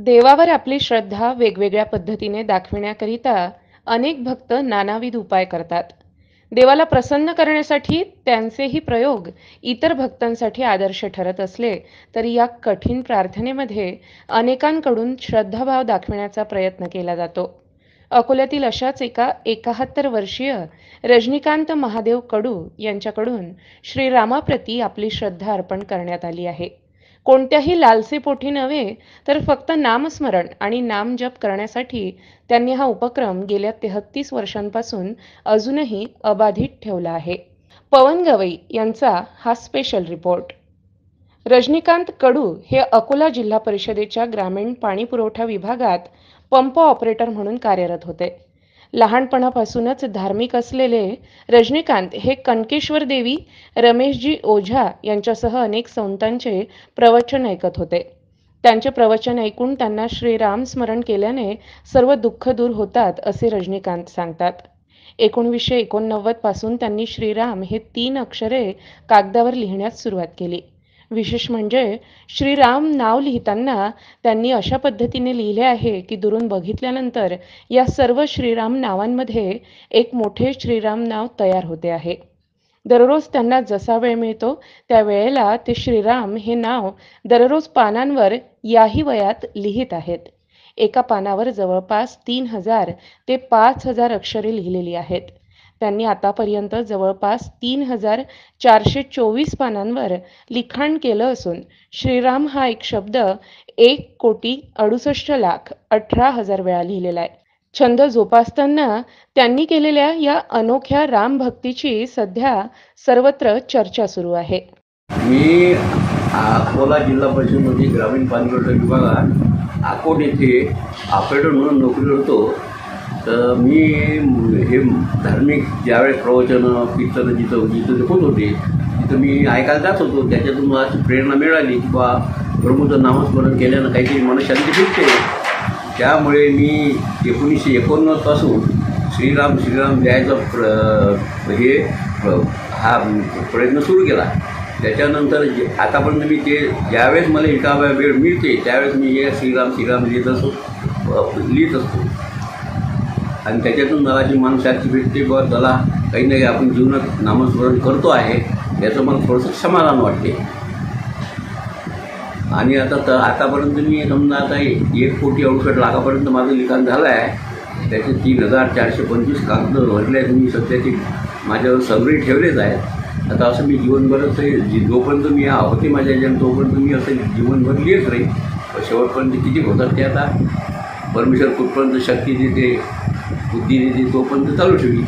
देवावर आपली श्रद्धा वेगवेगळ्या पद्धतीने दाखविण्याकरिता अनेक भक्त नानाविध उपाय करतात. देवाला प्रसन्न करण्यासाठी त्यांचेही प्रयोग इतर भक्तांसाठी आदर्श ठरत असले तरी या कठीण प्रार्थनेमध्ये अनेकांकडून श्रद्धाभाव दाखविण्याचा प्रयत्न केला जातो. अकोल्यातील अशाच एका 71 वर्षीय रजनीकांत महादेव कडू यांच्याकडून श्रीरामाप्रती आपली श्रद्धा अर्पण करण्यात आली आहे. कोणत्याही लालसेपोटी नव्हे, तर फक्त नामस्मरण आणि नामजप करण्यासाठी त्यांनी हा उपक्रम गेल्या 33 वर्षांपासून अजूनही अबाधित ठेवला आहे. पवन गवई यांचा हा स्पेशल रिपोर्ट. रजनीकांत कडू हे अकोला जिल्हा परिषदेच्या ग्रामीण पाणीपुरवठा विभागात पंप ऑपरेटर म्हणून कार्यरत होते. लहानपणापासूनच धार्मिक असलेले रजनीकांत हे कनकेश्वर देवी, रमेशजी ओझा यांच्यासह अनेक संतांचे प्रवचन ऐकत होते. त्यांचे प्रवचन ऐकून त्यांना श्रीराम स्मरण केल्याने सर्व दुःख दूर होतात असे रजनीकांत सांगतात. 1989 पासून त्यांनी श्रीराम हे 3 अक्षरे कागदावर लिहिण्यास सुरुवात केली. विशेष म्हणजे श्रीराम नाव लिहिताना त्यांनी अशा पद्धतीने लिहिले आहे की दुरून बघितल्यानंतर या सर्व श्रीराम नावांमध्ये एक मोठे श्रीराम नाव तयार होते आहे. दररोज त्यांना जसा वेळ मिळतो त्या वेळेला ते श्रीराम हे नाव दररोज पानांवर याही वयात लिहित आहेत. एका पानावर जवळपास 3000 ते 5000 अक्षरे लिहिलेली आहेत. त्यांनी आतापर्यंत जवळपास 3424 पानांवर लिखाण केलं असून श्रीराम हा एक शब्द 1,68,18,000 वेळा लिहिलेला आहे. छंद जोपासताना त्यांनी केलेल्या या अनोख्या राम भक्तीची सध्या सर्वत्र चर्चा सुरू आहे. मी अकोला जिल्हा परिषदेमध्ये ग्रामीण पाणीपुरवठा विभागात अकोट येथे ऑपरेटर म्हणून नोकरी करतो. तर मी हे धार्मिक ज्यावेळेस प्रवचन कीर्तन जिथं होत होते तिथं मी ऐकायला जात होतो. त्याच्यातून मला अशी प्रेरणा मिळाली की बा प्रभूचं नामस्मरण केल्यानं काहीतरी मनशांती भेटते. त्यामुळे मी 1989 पासून श्रीराम द्यायचा हा प्रयत्न सुरू केला. त्याच्यानंतर आतापर्यंत मी ते ज्यावेळेस मला एका वेळ मिळते त्यावेळेस मी हे श्रीराम लिहित असतो आणि त्याच्यातून मला जी मनशांती भेटते बा त्याला काही ना काही आपण जीवनात नामस्मरण करतो आहे याचं मला थोडंसं समाधान वाटते. आणि आतापर्यंत मी समजा आता 1,68,00,000 माझं लिखाण झालं आहे. त्याचे 3,425 कागद भरले आहेत. मी सध्याचे माझ्यावर सगळे ठेवलेच आहेत. आता असं मी जीवनभरच जोपर्यंत मी होते माझ्या याच्यानं तोपर्यंत मी असं जीवनभर लिहित राहील. शेवटपर्यंत किती होतात ते आता परमेश्वर कुठपर्यंत शक्ती देते बुद्धी देते तोपर्यंत चालू ठेवी.